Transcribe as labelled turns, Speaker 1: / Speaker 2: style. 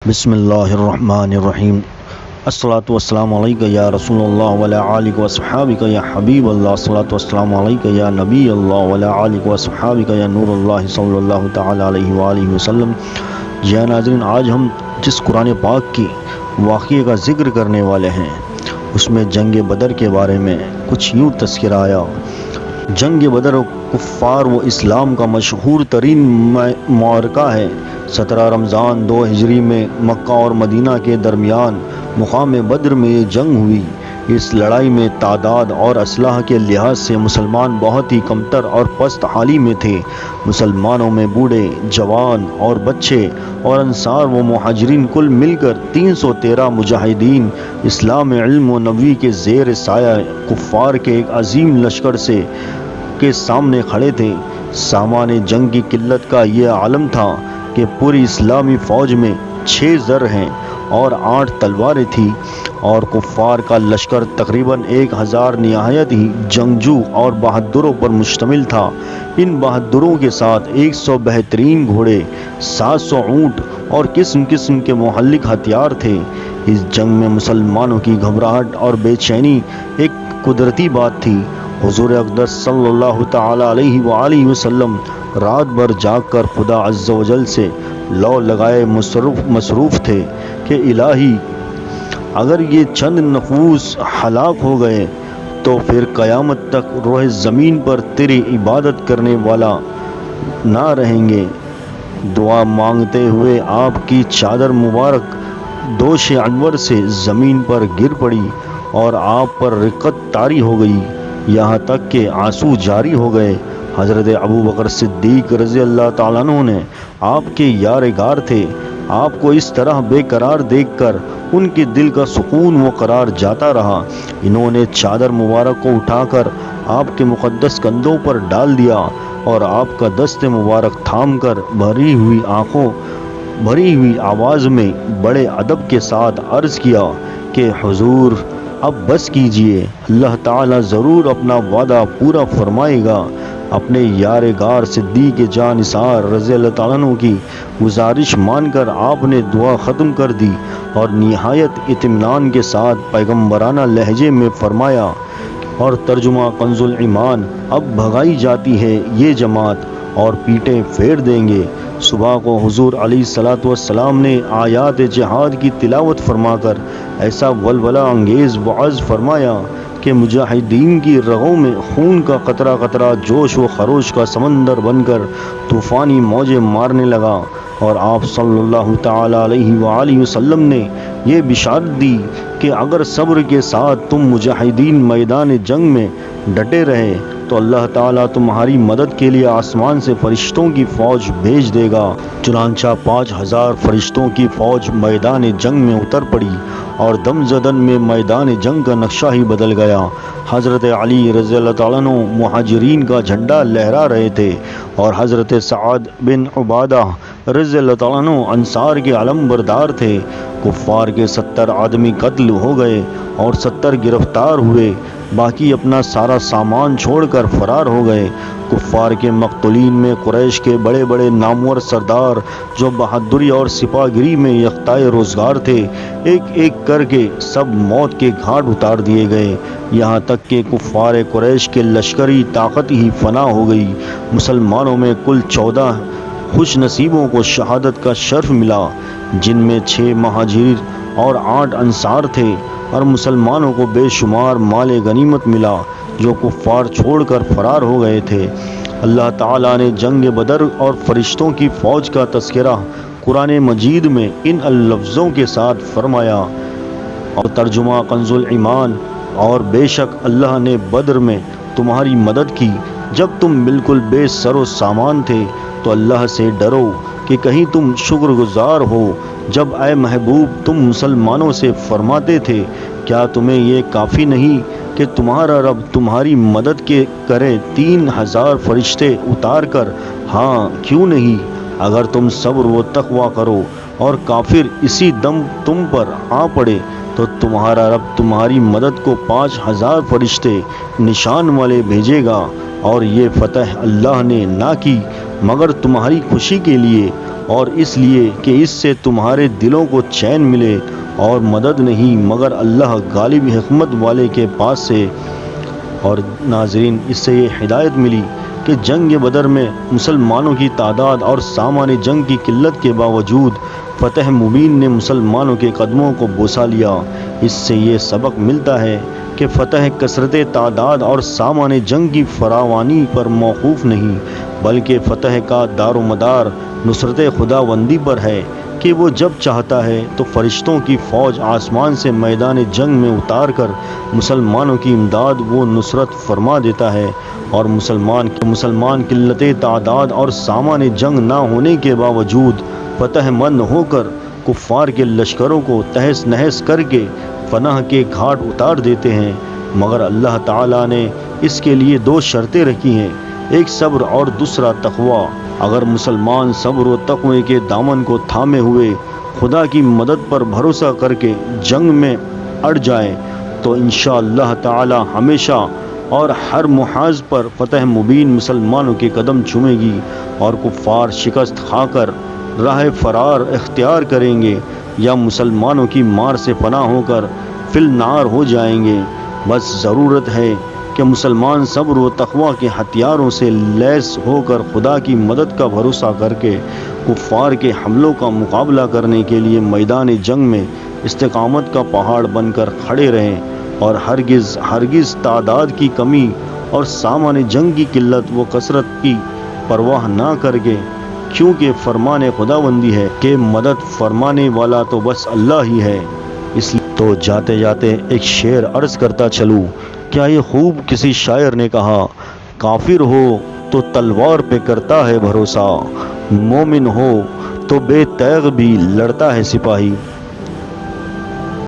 Speaker 1: بسم اللہ الرحمن الرحیم۔ الصلاۃ والسلام علیک یا رسول اللہ وعلی آلک وصحابک یا حبیب اللہ، الصلاۃ والسلام علیک یا نبی اللہ وعلی آلک وصحابک یا نور اللہ صلی اللہ تعالی علیہ وآلہ وسلم۔ یا ناظرین، آج ہم جس قرآن پاک کی واقعے کا ذکر کرنے والے ہیں اس میں جنگ بدر کے بارے میں کچھ یوں تذکرہ آیا۔ جنگ بدر کفار و اسلام کا مشہور ترین معرکہ ہے۔ 17 رمضان 2 ہجری میں مکہ اور مدینہ کے درمیان مقام بدر میں یہ جنگ ہوئی۔ اس لڑائی میں تعداد اور اسلحہ کے لحاظ سے مسلمان بہت ہی کمتر اور پست حالی میں تھے۔ مسلمانوں میں بوڑھے، جوان اور بچے اور انصار و مہاجرین کل مل کر 313 مجاہدین اسلام علم و نبوی کے زیر سایہ کفار کے ایک عظیم لشکر کے سامنے کھڑے تھے۔ سامان جنگ کی قلت کا یہ عالم تھا کہ پوری اسلامی فوج میں 6 زر ہیں اور 8 تلواریں تھیں، اور کفار کا لشکر تقریباً 1000 نہایت ہی جنگجو اور بہادروں پر مشتمل تھا۔ ان بہادروں کے ساتھ 100 بہترین گھوڑے، 700 اونٹ اور قسم قسم کے مہلک ہتھیار تھے۔ اس جنگ میں مسلمانوں کی گھبراہٹ اور بے چینی ایک قدرتی بات تھی۔ حضور اقدس صلی اللہ تعالی علیہ وآلہ وسلم رات بھر جاگ کر خدا عز و جل سے لو لگائے مصروف تھے کہ الہی، اگر یہ چند نفوس ہلاک ہو گئے تو پھر قیامت تک روح زمین پر تیری عبادت کرنے والا نہ رہیں گے۔ دعا مانگتے ہوئے آپ کی چادر مبارک دوش انور سے زمین پر گر پڑی اور آپ پر رقت طاری ہو گئی، یہاں تک کہ آنسو جاری ہو گئے۔ حضرت ابو بکر صدیق رضی اللہ تعالیٰ عنہ نے آپ کے یار غار تھے۔ آپ کو اس طرح بے قرار دیکھ کر ان کے دل کا سکون و قرار جاتا رہا۔ انہوں نے چادر مبارک کو اٹھا کر آپ کے مقدس کندھوں پر ڈال دیا اور آپ کا دست مبارک تھام کر بھری ہوئی آواز میں بڑے ادب کے ساتھ عرض کیا کہ حضور اب بس کیجئے، اللہ تعالیٰ ضرور اپنا وعدہ پورا فرمائے گا۔ اپنے یار غار صدیق جاں نثار رضی اللہ تعالیٰ عنہ کی گزارش مان کر آپ نے دعا ختم کر دی اور نہایت اطمینان کے ساتھ پیغمبرانہ لہجے میں فرمایا، اور ترجمہ کنز الایمان، اب بھگائی جاتی ہے یہ جماعت اور پیٹیں پھیر دیں گے۔ صبح کو حضور علیہ الصلوۃ والسلام نے آیات جہاد کی تلاوت فرما کر ایسا ولولہ انگیز وعظ فرمایا کہ مجاہدین کی رگوں میں خون کا قطرہ قطرہ جوش و خروش کا سمندر بن کر طوفانی موجیں مارنے لگا، اور آپ صلی اللہ تعالی علیہ وآلہ وسلم نے یہ بشارت دی کہ اگر صبر کے ساتھ تم مجاہدین میدان جنگ میں ڈٹے رہے تو اللہ تعالیٰ تمہاری مدد کے لیے آسمان سے فرشتوں کی فوج بھیج دے گا۔ چنانچہ 5000 فرشتوں کی فوج میدان جنگ میں اتر پڑی اور دم زدن میں میدان جنگ کا نقشہ ہی بدل گیا۔ حضرت علی رضی اللہ تعالیٰ عنہ مہاجرین کا جھنڈا لہرا رہے تھے اور حضرت سعد بن عبادہ رضی اللہ تعالیٰ عنہ انصار کے علم بردار تھے۔ کفار کے 70 آدمی قتل ہو گئے اور 70 گرفتار ہوئے، باقی اپنا سارا سامان چھوڑ کر فرار ہو گئے۔ کفار کے مقتولین میں قریش کے بڑے بڑے نامور سردار جو بہادری اور سپاہگری میں یکتائے روزگار تھے، ایک ایک کر کے سب موت کے گھاٹ اتار دیے گئے، یہاں تک کہ کفار قریش کے لشکری طاقت ہی فنا ہو گئی۔ مسلمانوں میں کل 14 خوش نصیبوں کو شہادت کا شرف ملا، جن میں 6 مہاجر اور 8 انصار تھے، اور مسلمانوں کو بے شمار مال غنیمت ملا جو کفار چھوڑ کر فرار ہو گئے تھے۔ اللہ تعالیٰ نے جنگ بدر اور فرشتوں کی فوج کا تذکرہ قرآن مجید میں ان الفاظوں کے ساتھ فرمایا، اور ترجمہ کنز الایمان، اور بے شک اللہ نے بدر میں تمہاری مدد کی جب تم بالکل بے سر و سامان تھے، تو اللہ سے ڈرو کہ کہیں تم شکر گزار ہو جب اے محبوب تم مسلمانوں سے فرماتے تھے، کیا تمہیں یہ کافی نہیں کہ تمہارا رب تمہاری مدد کے کرے 3000 فرشتے اتار کر؟ ہاں کیوں نہیں، اگر تم صبر و تقوی کرو اور کافر اسی دم تم پر آ پڑے تو تمہارا رب تمہاری مدد کو 5000 فرشتے نشان والے بھیجے گا، اور یہ فتح اللہ نے نہ کی مگر تمہاری خوشی کے لیے اور اس لیے کہ اس سے تمہارے دلوں کو چین ملے، اور مدد نہیں مگر اللہ غالب حکمت والے کے پاس سے۔ اور ناظرین، اس سے یہ ہدایت ملی کہ جنگ بدر میں مسلمانوں کی تعداد اور سامان جنگ کی قلت کے باوجود فتح مبین نے مسلمانوں کے قدموں کو بوسہ لیا۔ اس سے یہ سبق ملتا ہے کہ فتح کثرت تعداد اور سامان جنگ کی فراوانی پر موقوف نہیں، بلکہ فتح کا دار و مدار نصرت خداوندی پر ہے کہ وہ جب چاہتا ہے تو فرشتوں کی فوج آسمان سے میدان جنگ میں اتار کر مسلمانوں کی امداد و نصرت فرما دیتا ہے، اور مسلمان قلت تعداد اور سامان جنگ نہ ہونے کے باوجود فتح مند ہو کر کفار کے لشکروں کو تہس نہس کر کے فناہ کے گھاٹ اتار دیتے ہیں۔ مگر اللہ تعالیٰ نے اس کے لیے دو شرطیں رکھی ہیں، ایک صبر اور دوسرا تقوی۔ اگر مسلمان صبر و تقوی کے دامن کو تھامے ہوئے خدا کی مدد پر بھروسہ کر کے جنگ میں اڑ جائیں تو انشاءاللہ تعالی ہمیشہ اور ہر محاذ پر فتح مبین مسلمانوں کے قدم چومے گی، اور کفار شکست کھا کر راہ فرار اختیار کریں گے یا مسلمانوں کی مار سے پناہ ہو کر فی النار ہو جائیں گے۔ بس ضرورت ہے کہ مسلمان صبر و تقوی کے ہتھیاروں سے لیس ہو کر خدا کی مدد کا بھروسہ کر کے کفار کے حملوں کا مقابلہ کرنے کے لیے میدان جنگ میں استقامت کا پہاڑ بن کر کھڑے رہیں، اور ہرگز تعداد کی کمی اور سامان جنگ کی قلت و کثرت کی پرواہ نہ کر کے، کیونکہ فرمان خداوندی ہے کہ مدد فرمانے والا تو بس اللہ ہی ہے۔ اس لیے تو جاتے جاتے ایک شعر عرض کرتا چلوں، کیا یہ خوب کسی شاعر نے کہا، کافر ہو تو تلوار پہ کرتا ہے بھروسہ، مومن ہو تو بے تیغ بھی لڑتا ہے سپاہی۔